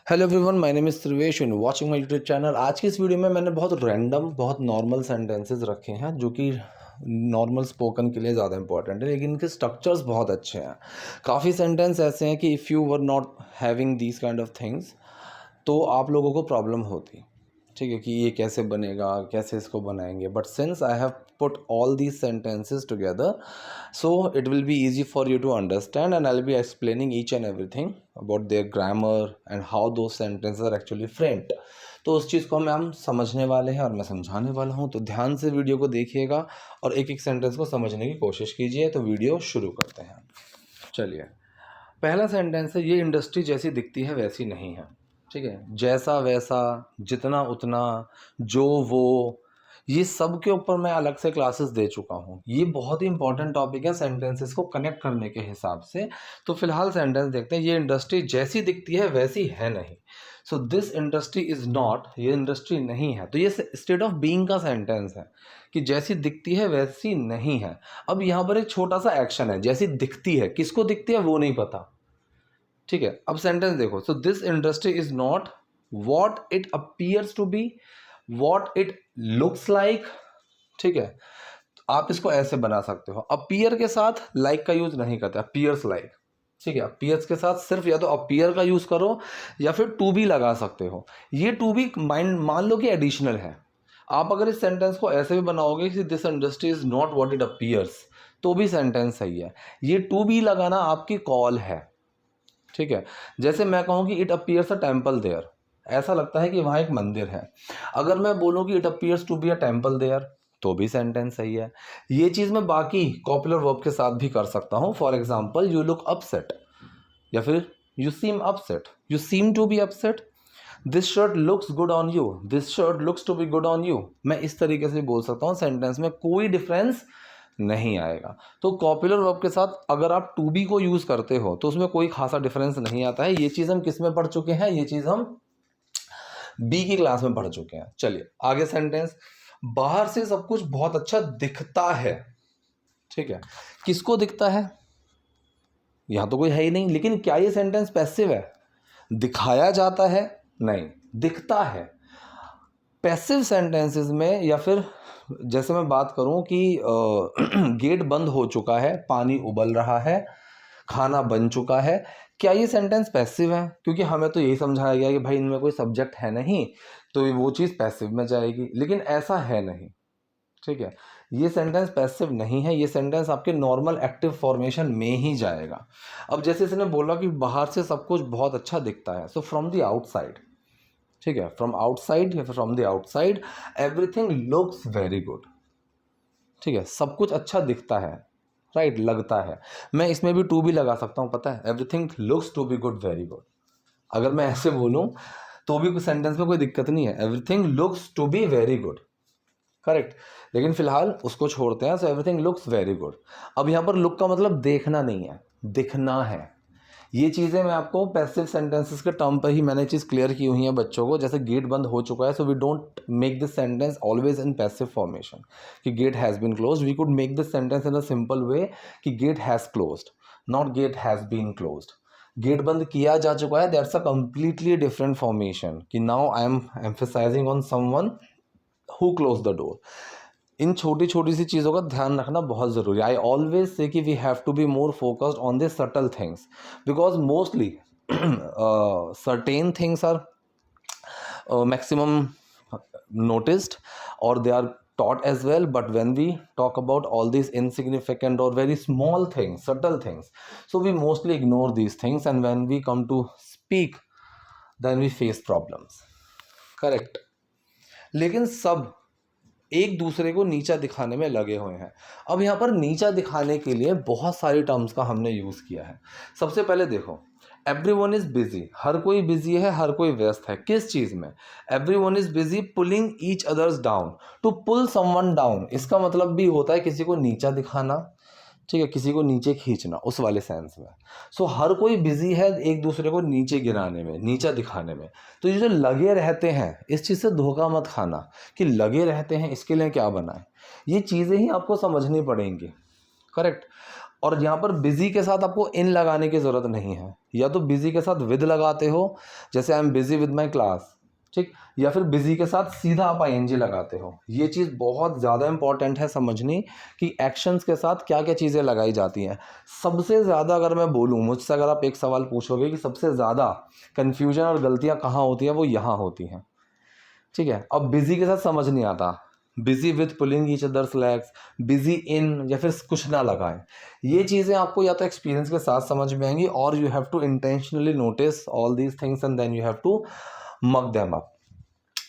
Hello everyone, my name is Sarvesh and watching my YouTube channel. आज की इस video में मैंने बहुत रैंडम, बहुत नॉर्मल सेंटेंसेस रखे हैं जो कि नॉर्मल स्पोकन के लिए ज़्यादा इंपॉर्टेंट है, लेकिन इनके स्ट्रक्चर्स बहुत अच्छे हैं। काफ़ी सेंटेंस ऐसे हैं कि if you were not having these kind of things तो आप लोगों को प्रॉब्लम होती। ठीक है कि ये कैसे बनेगा, कैसे इसको बनाएंगे, but since I have put all these sentences together so it will be easy for you to understand, and I'll be explaining each and everything about their grammar and how those sentences are actually framed। तो उस चीज़ को हम समझने वाले हैं और मैं समझाने वाला हूँ, तो ध्यान से वीडियो को देखिएगा और एक एक सेंटेंस को समझने की कोशिश कीजिए। तो वीडियो शुरू करते हैं। चलिए, पहला सेंटेंस है, ये इंडस्ट्री जैसी दिखती है वैसी नहीं है। ठीक है, जैसा वैसा, जितना उतना, जो वो, ये सब के ऊपर मैं अलग से क्लासेस दे चुका हूँ। ये बहुत ही इंपॉर्टेंट टॉपिक है सेंटेंसेस को कनेक्ट करने के हिसाब से। तो फिलहाल सेंटेंस देखते हैं। ये इंडस्ट्री जैसी दिखती है वैसी है नहीं। सो दिस इंडस्ट्री इज़ नॉट, ये इंडस्ट्री नहीं है। तो ये स्टेट ऑफ बीइंग का सेंटेंस है कि जैसी दिखती है वैसी नहीं है। अब यहाँ पर एक छोटा सा एक्शन है, जैसी दिखती है, किसको दिखती है वो नहीं पता। ठीक है, अब सेंटेंस देखो। So this industry is not what it appears to be, what it looks like. ठीक है, तो आप इसको ऐसे बना सकते हो। अपीयर के साथ लाइक का यूज नहीं करते, अपीयर्स लाइक। ठीक है, अपीयर्स के साथ सिर्फ या तो अपीयर का यूज करो या फिर टू बी लगा सकते हो। ये टू बी माइंड मान लो कि एडिशनल है। आप अगर इस सेंटेंस को ऐसे भी बनाओगे कि this industry is not what it appears, तो भी सेंटेंस सही है। ये टू बी लगाना आपकी कॉल है। ठीक है, जैसे मैं कहूँ कि it appears a temple there, ऐसा लगता है कि वहाँ एक मंदिर है। अगर मैं बोलूँ कि it appears to be a temple there, तो भी सेंटेंस सही है। ये चीज़ मैं बाकी कॉपुलर वर्ब के साथ भी कर सकता हूँ। For example, you look upset, या फिर you seem upset, you seem to be upset. This shirt looks good on you, this shirt looks to be good on you. मैं इस तरीके से बोल सकता हूँ, सेंटेंस में कोई डिफरेंस नहीं आएगा। तो कॉपुलर वर्ब के साथ अगर आप टू बी को यूज करते हो तो उसमें कोई खासा डिफरेंस नहीं आता है। ये चीज हम किस में पढ़ चुके हैं, ये चीज हम बी की क्लास में पढ़ चुके हैं। चलिए आगे सेंटेंस, बाहर से सब कुछ बहुत अच्छा दिखता है। ठीक है, किसको दिखता है, यहां तो कोई है ही नहीं। लेकिन क्या ये सेंटेंस पैसिव है, दिखाया जाता है? नहीं, दिखता है। पैसिव सेंटेंसेस में, या फिर जैसे मैं बात करूं कि गेट बंद हो चुका है, पानी उबल रहा है, खाना बन चुका है, क्या ये सेंटेंस पैसिव है? क्योंकि हमें तो यही समझाया गया कि भाई इनमें कोई सब्जेक्ट है नहीं, तो वो चीज़ पैसिव में जाएगी, लेकिन ऐसा है नहीं। ठीक है, ये सेंटेंस पैसिव नहीं है, ये सेंटेंस आपके नॉर्मल एक्टिव फॉर्मेशन में ही जाएगा। अब जैसे इसने बोला कि बाहर से सब कुछ बहुत अच्छा दिखता है, सो फ्रॉम द आउटसाइड। ठीक है, फ्रॉम आउटसाइड या from the outside everything looks very good. ठीक है, सब कुछ अच्छा दिखता है, राइट, लगता है। मैं इसमें भी टू भी लगा सकता हूँ, पता है, everything looks to be good very good. अगर मैं ऐसे बोलूँ तो भी सेंटेंस में कोई दिक्कत नहीं है, everything looks to be very good, correct. लेकिन फिलहाल उसको छोड़ते हैं। So everything looks very good. अब यहाँ पर लुक का मतलब देखना नहीं है, दिखना है। ये चीज़ें मैं आपको पैसिव सेंटेंसेस के टर्म पर ही मैंने चीज़ क्लियर की हुई है बच्चों को। जैसे गेट बंद हो चुका है, so we don't make this sentence always in passive formation कि gate has been closed. We could make this sentence in a simple way कि gate has closed, not gate has been closed. Gate बंद किया जा चुका है, that's a completely different formation कि now I am emphasising on someone who close the door. इन छोटी छोटी सी चीज़ों का ध्यान रखना बहुत ज़रूरी है। आई ऑलवेज से कि we have to be more focused on this subtle things, because mostly certain things are maximum noticed, or they are taught as well, but when we talk about all these insignificant or very small things, subtle things, so we mostly ignore these things, and when we come to speak then we face problems, correct। लेकिन सब एक दूसरे को नीचा दिखाने में लगे हुए हैं। अब यहाँ पर नीचा दिखाने के लिए बहुत सारी टर्म्स का हमने यूज़ किया है। सबसे पहले देखो, एवरीवन इज बिजी, हर कोई बिजी है, हर कोई व्यस्त है। किस चीज़ में? Everyone is busy pulling each others down. To pull someone down, इसका मतलब भी होता है किसी को नीचा दिखाना, ठीक है, किसी को नीचे खींचना, उस वाले सेंस में। सो हर कोई बिजी है एक दूसरे को नीचे गिराने में, नीचा दिखाने में। तो ये जो लगे रहते हैं, इस चीज़ से धोखा मत खाना कि लगे रहते हैं इसके लिए क्या बना है। ये चीज़ें ही आपको समझनी पड़ेंगी, करेक्ट। और यहाँ पर बिजी के साथ आपको इन लगाने की ज़रूरत नहीं है, या तो बिजी के साथ विद लगाते हो, जैसे I am busy with my class, ठीक, या फिर बिजी के साथ सीधा आप आईएनजी लगाते हो। ये चीज़ बहुत ज़्यादा इंपॉर्टेंट है समझनी कि एक्शंस के साथ क्या क्या चीज़ें लगाई जाती हैं। सबसे ज़्यादा अगर मैं बोलूँ, मुझसे अगर आप एक सवाल पूछोगे कि सबसे ज़्यादा कन्फ्यूजन और गलतियाँ कहाँ होती हैं, वो यहाँ होती हैं, ठीक है। अब बिजी के साथ समझ नहीं आता, busy with pulling each others legs, busy in, या फिर कुछ ना लगाएं। ये चीज़ें आपको या तो एक्सपीरियंस के साथ समझ में आएंगी, और you have to intentionally notice all these things and then you have to mock them up.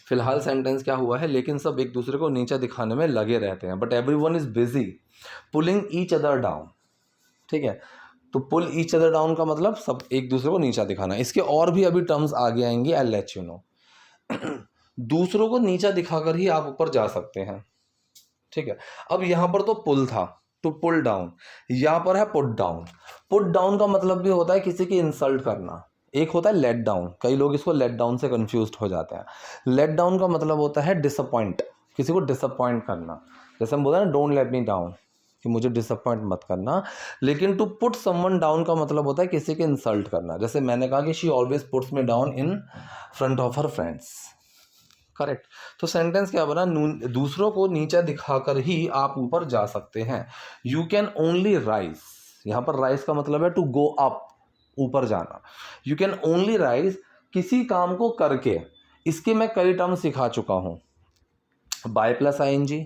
फिलहाल सेंटेंस क्या हुआ है, लेकिन सब एक दूसरे को नीचा दिखाने में लगे रहते हैं, but everyone is busy pulling each other down, ठीक है। तो पुल ईच अदर डाउन का मतलब सब एक दूसरे को नीचा दिखाना। इसके और भी अभी टर्म्स आगे आएंगे, आई लेट यू नो। दूसरों को नीचा दिखाकर ही आप ऊपर जा सकते हैं, ठीक है। अब यहाँ पर तो पुल था, टू पुल डाउन, यहाँ पर है पुट डाउन। पुट डाउन का मतलब भी होता है किसी की इंसल्ट करना। एक होता है लेट डाउन, कई लोग इसको लेट डाउन से कंफ्यूज हो जाते हैं। लेट डाउन का मतलब होता है डिसअपॉइंट, किसी को डिसअपॉइंट करना। जैसे हम बोलते हैं ना, डोंट लेट मी डाउन, कि मुझे डिसअपॉइंट मत करना। लेकिन टू पुट समवन डाउन का मतलब होता है किसी के इंसल्ट करना। जैसे मैंने कहा कि she always puts me down in front of her friends, correct. तो सेंटेंस क्या बना, दूसरों को नीचा दिखाकर ही आप ऊपर जा सकते हैं। यू कैन ओनली राइज, यहाँ पर राइज का मतलब है टू गो अप, ऊपर जाना। यू कैन ओनली राइज, किसी काम को करके। इसके मैं कई टर्म सिखा चुका हूँ, by plus ING,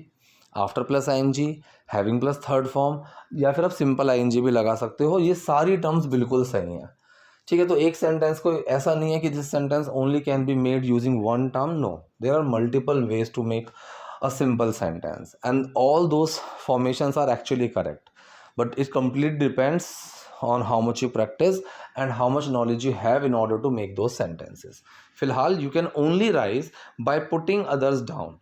after plus ING, having plus third form, या फिर आप सिंपल आईएनजी भी लगा सकते हो। ये सारी टर्म्स बिल्कुल सही हैं, ठीक है। तो एक सेंटेंस को ऐसा नहीं है कि this sentence only can be made using one term, no, there are multiple ways to make a simple sentence and all those formations are actually correct, but it complete depends on how much you practice and how much knowledge you have in order to make those sentences. फिलहाल you can only rise by putting others down,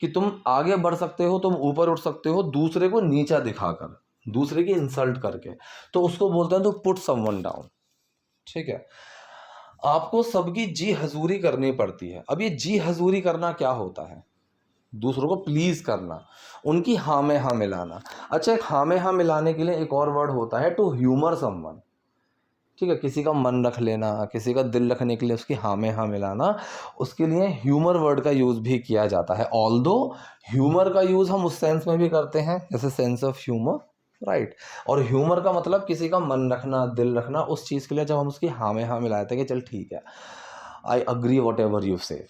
कि तुम आगे बढ़ सकते हो, तुम ऊपर उठ सकते हो दूसरे को नीचा दिखाकर, दूसरे की इंसल्ट करके, तो उसको बोलते हैं तो पुट समवन डाउन, ठीक है। आपको सबकी जी हजूरी करनी पड़ती है। अब ये जी हजूरी करना क्या होता है, दूसरों को प्लीज करना, उनकी हाँ में हाँ मिलाना। अच्छा, एक हाँ में हाँ मिलाने के लिए एक और वर्ड होता है टू ह्यूमर समवन, ठीक है। किसी का मन रख लेना, किसी का दिल रखने के लिए उसकी हाँ में हाँ मिलाना, उसके लिए ह्यूमर वर्ड का यूज़ भी किया जाता है। ऑल्दो ह्यूमर का यूज़ हम उस सेंस में भी करते हैं जैसे सेंस ऑफ ह्यूमर, राइट। और ह्यूमर का मतलब किसी का मन रखना, दिल रखना, उस चीज़ के लिए जब हम उसकी हाँ में हाँ मिलाते हैं कि चल ठीक है, I agree what ever you से,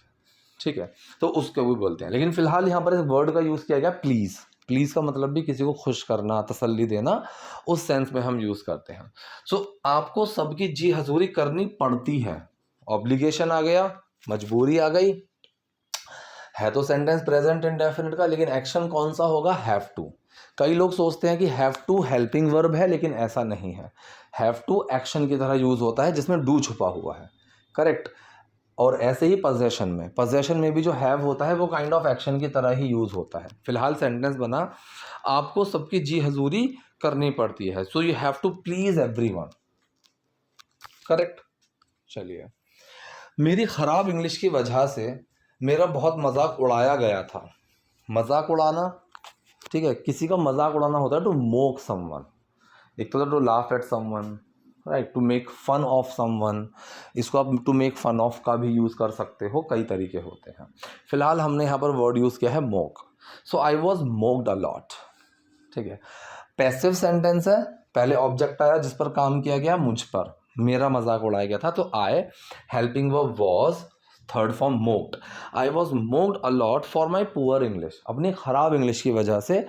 ठीक है, तो उसको भी बोलते हैं। लेकिन फिलहाल यहाँ पर इस वर्ड का यूज़ किया गया प्लीज़। प्लीज़ का मतलब भी किसी को खुश करना, तसल्ली देना, उस सेंस में हम यूज़ करते हैं। सो आपको सबकी जी हजूरी करनी पड़ती है, ऑब्लिगेशन आ गया, मजबूरी आ गई, है तो सेंटेंस प्रेजेंट इंडेफिनिट का, लेकिन एक्शन कौन सा होगा, हैव टू। कई लोग सोचते हैं कि हैव टू हेल्पिंग वर्ब है, लेकिन ऐसा नहीं है। हैव टू एक्शन की तरह यूज़ होता है जिसमें डू छुपा हुआ है, करेक्ट। और ऐसे ही पोजेशन में भी जो हैव होता है वो काइंड ऑफ एक्शन की तरह ही यूज़ होता है। फिलहाल सेंटेंस बना, आपको सबकी जी हजूरी करनी पड़ती है, so you have to please everyone, correct. चलिए, मेरी ख़राब इंग्लिश की वजह से मेरा बहुत मजाक उड़ाया गया था। मजाक उड़ाना, ठीक है, किसी का मजाक उड़ाना होता है टू मोक समवन। एक तो to laugh at someone, right, to make fun of someone. इसको आप टू मेक फन ऑफ का भी यूज़ कर सकते हो, कई तरीके होते हैं। फिलहाल हमने यहाँ पर वर्ड यूज़ किया है mock. So I was mocked a lot, ठीक है। पैसिव सेंटेंस है, पहले ऑब्जेक्ट आया जिस पर काम किया गया, मुझ पर, मेरा मजाक उड़ाया गया था, तो I, helping verb was, third form mocked. I was mocked a lot for my poor English, अपनी ख़राब इंग्लिश की वजह से,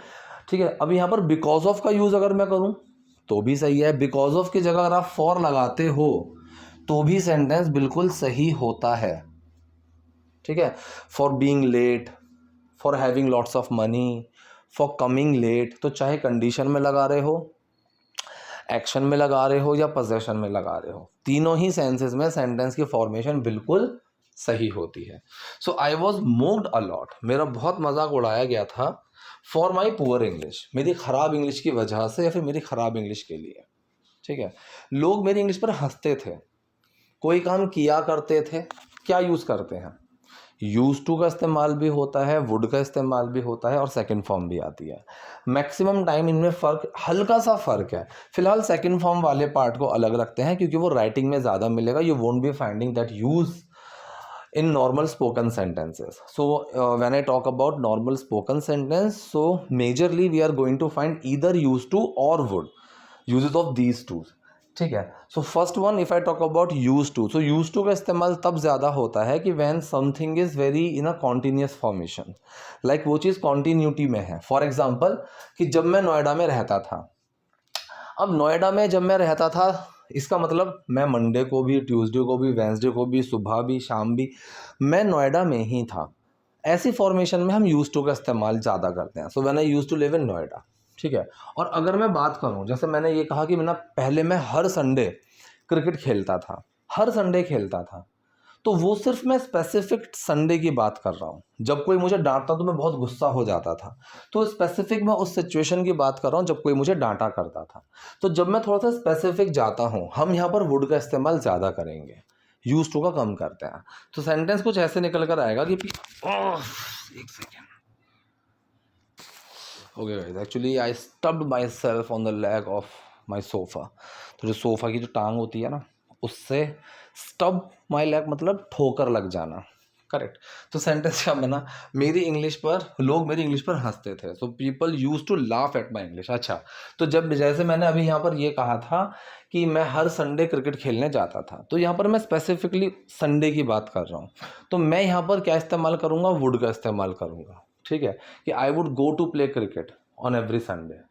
ठीक है। अब यहाँ पर बिकॉज ऑफ का यूज़ अगर मैं करूँ तो भी सही है। बिकॉज ऑफ की जगह अगर आप फॉर लगाते हो तो भी सेंटेंस बिल्कुल सही होता है, ठीक है। For being late, for having lots of money, for coming late, तो चाहे कंडीशन में लगा रहे हो, एक्शन में लगा रहे हो, या पोजेशन में लगा रहे हो, तीनों ही सेंसेस में सेंटेंस की फॉर्मेशन बिल्कुल सही होती है। So I was mocked a lot, मेरा बहुत मजाक उड़ाया गया था, फॉर माई पुअर इंग्लिश, मेरी ख़राब इंग्लिश की वजह से, या फिर मेरी ख़राब इंग्लिश के लिए, ठीक है। लोग मेरी इंग्लिश पर हंसते थे, कोई काम किया करते थे, क्या यूज़ करते हैं, यूज टू का इस्तेमाल भी होता है, वुड का इस्तेमाल भी होता है और सेकंड फॉर्म भी आती है। मैक्सिमम टाइम इनमें फ़र्क, हल्का सा फ़र्क है। फिलहाल सेकंड फॉर्म वाले पार्ट को अलग रखते हैं क्योंकि वो राइटिंग में ज़्यादा मिलेगा। You won't be finding that use in normal spoken sentences. So when I talk about normal spoken sentence, so majorly we are going to find either used to or would, uses of these two. ठीक है। So first one if I talk about use to, so use to का इस्तेमाल तब ज़्यादा होता है कि when something is very in a continuous formation, like वो चीज़ कॉन्टीन्यूटी में है। फॉर एग्जाम्पल कि जब मैं नोएडा में रहता था, अब नोएडा में जब मैं रहता था, इसका मतलब मैं मंडे को भी, ट्यूसडे को भी, वेंसडे को भी, सुबह भी, शाम भी मैं नोएडा में ही था। ऐसी फॉर्मेशन में हम यूज टू का इस्तेमाल ज़्यादा करते हैं। So when I use to live in Noida, ठीक है। और अगर मैं बात करूं, जैसे मैंने ये कहा कि पहले मैं हर संडे क्रिकेट खेलता था, हर संडे खेलता था, तो वो सिर्फ मैं स्पेसिफिक संडे की बात कर रहा हूँ। जब कोई मुझे डांटता तो मैं बहुत गुस्सा हो जाता था, तो स्पेसिफिक मैं उस सिचुएशन की बात कर रहा हूँ जब कोई मुझे डांटा करता था। तो जब मैं थोड़ा सा स्पेसिफिक जाता हूँ, हम यहाँ पर वुड का इस्तेमाल ज़्यादा करेंगे, यूज टू का कम करते हैं। तो सेंटेंस कुछ ऐसे निकल कर आएगा कि एक second, okay guys, actually I stubbed myself on the leg of my sofa. तो जो सोफ़ा की जो टांग होती है ना, उससे स्टब माई लेग मतलब ठोकर लग जाना, करेक्ट। तो सेंटेंस क्या बना, लोग मेरी इंग्लिश पर हंसते थे। So people use to laugh at my English. अच्छा, तो जब जैसे मैंने अभी यहाँ पर ये कहा था कि मैं हर संडे क्रिकेट खेलने जाता था, तो यहाँ पर मैं स्पेसिफिकली संडे की बात कर रहा हूँ। तो मैं यहाँ पर क्या इस्तेमाल करूँगा, वुड का इस्तेमाल करूँगा, ठीक है, कि I would go to play cricket on every Sunday,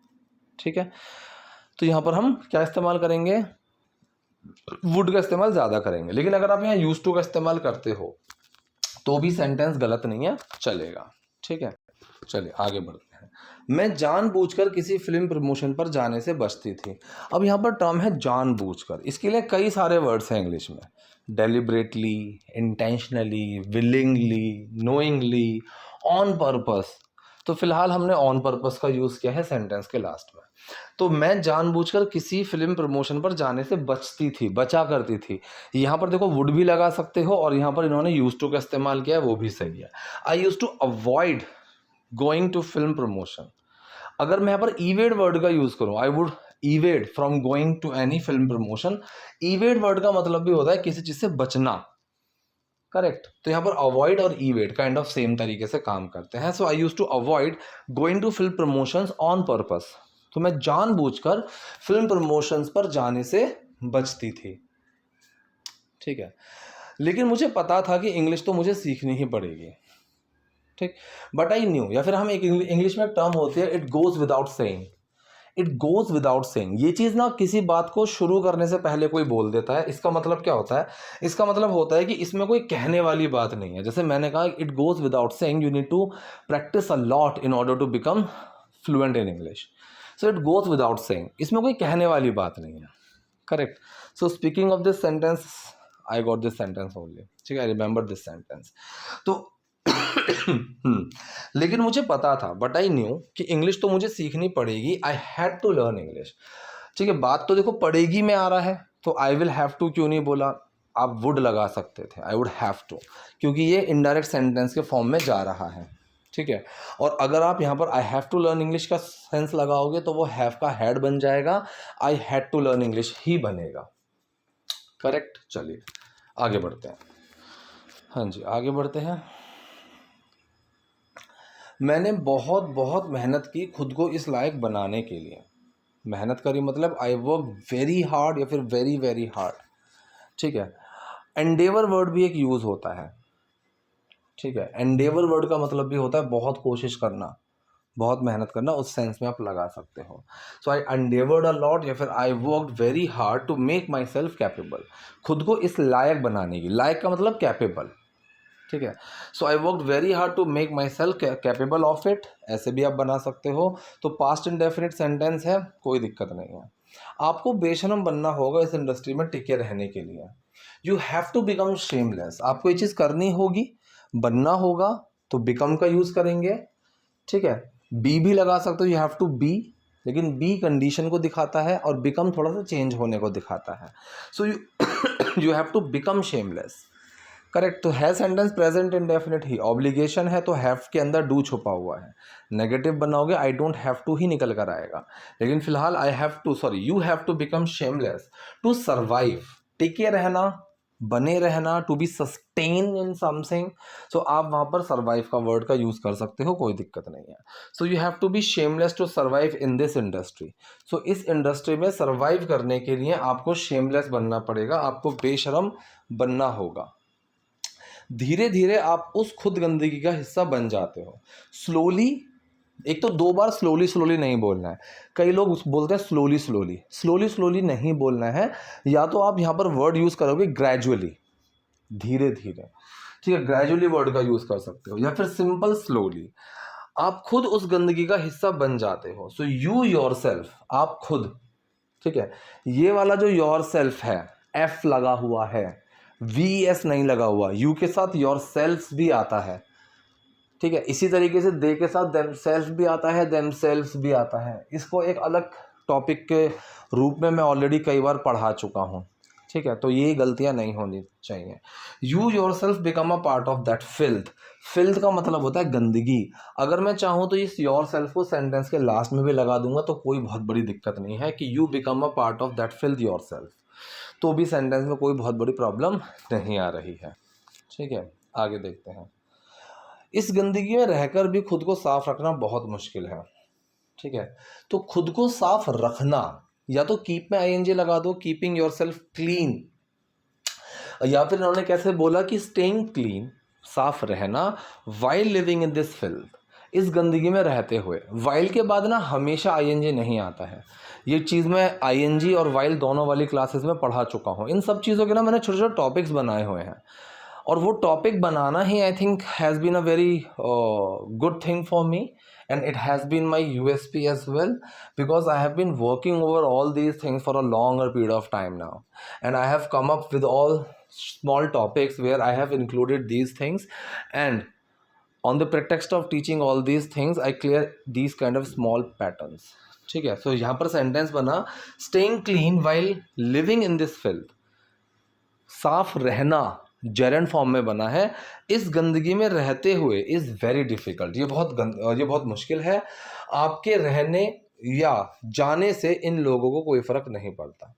ठीक है। तो यहाँ पर हम क्या इस्तेमाल करेंगे, वुड का इस्तेमाल ज़्यादा करेंगे। लेकिन अगर आप यहाँ यूज टू का इस्तेमाल करते हो तो भी सेंटेंस गलत नहीं है, चलेगा, ठीक है। चलिए आगे बढ़ते हैं। मैं जानबूझकर किसी फिल्म प्रमोशन पर जाने से बचती थी। अब यहाँ पर टर्म है जानबूझकर, इसके लिए कई सारे वर्ड्स हैं इंग्लिश में, deliberately, intentionally, willingly, knowingly, on purpose. तो फिलहाल हमने ऑन पर्पस का यूज़ किया है सेंटेंस के लास्ट में। तो मैं जानबूझकर किसी फिल्म प्रमोशन पर जाने से बचती थी, बचा करती थी। यहाँ पर देखो वुड भी लगा सकते हो और यहाँ पर इन्होंने यूज टू का इस्तेमाल किया है, वो भी सही है। I use to avoid going to film promotion. अगर मैं यहाँ पर ईवेड वर्ड का यूज करूँ, I would evade from going to any film promotion. Evade word का मतलब भी होता है किसी चीज से बचना, करेक्ट। तो यहाँ पर अवॉइड और ईवेड काइंड ऑफ सेम तरीके से काम करते हैं। So I use to avoid going to film promotions on purpose. तो मैं जानबूझकर फिल्म प्रमोशंस पर जाने से बचती थी, ठीक है। लेकिन मुझे पता था कि इंग्लिश तो मुझे सीखनी ही पड़ेगी, ठीक। बट आई न्यू, या फिर हम एक इंग्लिश में एक टर्म होती है, it goes without saying. It goes without saying, ये चीज़ ना किसी बात को शुरू करने से पहले कोई बोल देता है। इसका मतलब क्या होता है, इसका मतलब होता है कि इसमें कोई कहने वाली बात नहीं है। जैसे मैंने कहा it goes without saying, you need to practice a lot in order to become fluent in English. So it goes without saying, इसमें कोई कहने वाली बात नहीं है, correct. So speaking of this sentence, I got this sentence only, ठीक है, I remember this sentence. तो लेकिन मुझे पता था, बट आई न्यू, कि इंग्लिश तो मुझे सीखनी पड़ेगी। I had to learn English, ठीक है। बात तो देखो पड़ेगी में आ रहा है, तो आई विल हैव टू क्यों नहीं बोला, आप वुड लगा सकते थे, आई वुड हैव टू, क्योंकि ये इनडायरेक्ट सेंटेंस के फॉर्म में जा रहा है, ठीक है। और अगर आप यहाँ पर I have to learn English का सेंस लगाओगे तो वो हैव का हैड बन जाएगा, I had to learn English ही बनेगा, करेक्ट। चलिए आगे बढ़ते हैं। हाँ जी, आगे बढ़ते हैं। मैंने बहुत बहुत मेहनत की खुद को इस लायक बनाने के लिए। मेहनत करी मतलब आई वर्क वेरी हार्ड या फिर वेरी वेरी हार्ड, ठीक है। एंडेवर वर्ड भी एक यूज़ होता है, ठीक है। एंडेवर वर्ड का मतलब भी होता है बहुत कोशिश करना, बहुत मेहनत करना, उस सेंस में आप लगा सकते हो। सो आई एंडेवर्ड अ लॉट या फिर I worked very hard to make myself capable, खुद को इस लायक बनाने की। लायक का मतलब कैपेबल, ठीक है। So I worked very hard to make myself capable of it, ऐसे भी आप बना सकते हो। तो पास्ट इंडेफिनिट सेंटेंस है, कोई दिक्कत नहीं है। आपको बेशरम बनना होगा इस इंडस्ट्री में टिके रहने के लिए। You have to become shameless, आपको ये चीज़ करनी होगी, बनना होगा, तो बिकम का यूज़ करेंगे, ठीक है। बी भी लगा सकते हो, यू हैव टू बी, लेकिन बी कंडीशन को दिखाता है और बिकम थोड़ा सा चेंज होने को दिखाता है। So you have to become shameless, correct. तो है सेंटेंस प्रेजेंट इंडेफिनिट ही, ऑब्लिगेशन है तो हैव के अंदर डू छुपा हुआ है, नेगेटिव बनाओगे आई डोंट हैव टू ही निकल कर आएगा। लेकिन फिलहाल I have to, sorry you have to become shameless to survive, टिके रहना, बने रहना, to be sustain in something. So आप वहाँ पर सर्वाइव का वर्ड का यूज़ कर सकते हो, कोई दिक्कत नहीं है। So you have to be shameless to survive in this industry. So इस इंडस्ट्री में सर्वाइव करने के लिए आपको शेमलेस बनना पड़ेगा, आपको बेशरम बनना होगा। धीरे धीरे आप उस खुद गंदगी का हिस्सा बन जाते हो। स्लोली, एक तो 2 बार स्लोली स्लोली नहीं बोलना है। कई लोग बोलते हैं स्लोली स्लोली, स्लोली स्लोली नहीं बोलना है। या तो आप यहाँ पर वर्ड यूज़ करोगे ग्रेजुअली, धीरे धीरे, ठीक है, ग्रेजुअली वर्ड का यूज़ कर सकते हो, या फिर सिंपल स्लोली। आप खुद उस गंदगी का हिस्सा बन जाते हो। सो यू योर सेल्फ, आप खुद, ठीक है। ये वाला जो योर सेल्फ है, एफ लगा हुआ है, वी एस नहीं लगा हुआ, यू के साथ योर सेल्फ भी आता है, ठीक है। इसी तरीके से दे के साथ देम सेल्फ भी आता है, देम सेल्फ भी आता है। इसको एक अलग टॉपिक के रूप में मैं ऑलरेडी कई बार पढ़ा चुका हूँ, ठीक है। तो ये गलतियाँ नहीं होनी चाहिए। You your self become a part of that filth. Filth का मतलब होता है गंदगी। अगर मैं चाहूँ तो इस योर सेल्फ को सेंटेंस के लास्ट में भी लगा दूंगा तो कोई बहुत बड़ी दिक्कत नहीं है कि you become a part of that filth your self, तो भी सेंटेंस में कोई बहुत बड़ी प्रॉब्लम नहीं आ रही है, ठीक है। आगे देखते हैं। इस गंदगी में रहकर भी खुद को साफ रखना बहुत मुश्किल है, ठीक है। तो खुद को साफ रखना, या तो कीप में आईएनजी लगा दो, कीपिंग योरसेल्फ क्लीन, या फिर इन्होंने कैसे बोला कि स्टेइंग क्लीन, साफ रहना, while living in this filth, इस गंदगी में रहते हुए। वाइल के बाद ना हमेशा आईएनजी नहीं आता है। ये चीज़ मैं आईएनजी और वाइल दोनों वाली क्लासेस में पढ़ा चुका हूँ। इन सब चीज़ों के ना मैंने छोटे छोटे टॉपिक्स बनाए हुए हैं, और वो टॉपिक बनाना ही I think has been a very good thing for me, and it has been my USP as well, because I have been working over all these things for a longer period of time now, and I have come up with all small topics where I have included these things, and on the pretext of teaching all these things I clear these kind of small patterns, ठीक है। सो यहाँ पर sentence बना, staying clean while living in this filth, साफ रहना Geraint form में बना है, इस गंदगी में रहते हुए इज़ वेरी डिफ़िकल्ट, ये बहुत मुश्किल है। आपके रहने या जाने से इन लोगों को कोई फ़र्क नहीं पड़ता,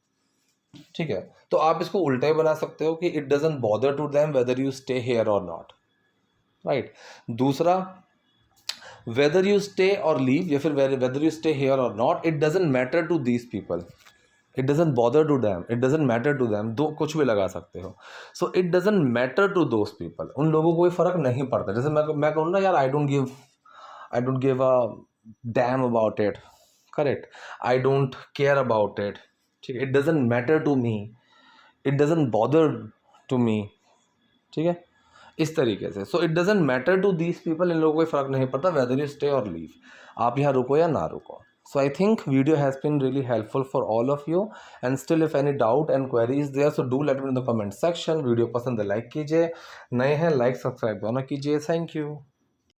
ठीक है। तो आप इसको उल्टा ही बना सकते हो कि it doesn't bother to them whether you stay here और नॉट, राइट। दूसरा, वेदर यू स्टे और लीव, या फिर वेदर यू स्टे हेयर और not, it doesn't matter to these people, it doesn't bother to them, it doesn't matter to them, दो कुछ भी लगा सकते हो। So it doesn't matter to those people, उन लोगों को कोई फ़र्क नहीं पड़ता। जैसे मैं कहूँ ना यार, I don't give a damn about it, correct, I don't care about it, ठीक है, it doesn't matter to me, it doesn't bother to me, ठीक है, इस तरीके से। So it doesn't matter to these people, इन लोगों को कोई फ़र्क नहीं पड़ता वेदर यू स्टे और लीव, आप यहाँ रुको या ना रुको। So I think video has been really helpful for all of you, and still if any doubt and query is there, so do let me know in the comment section। Video पसंद है like कीजिए, नए हैं like subscribe दोनों कीजिए। Thank you.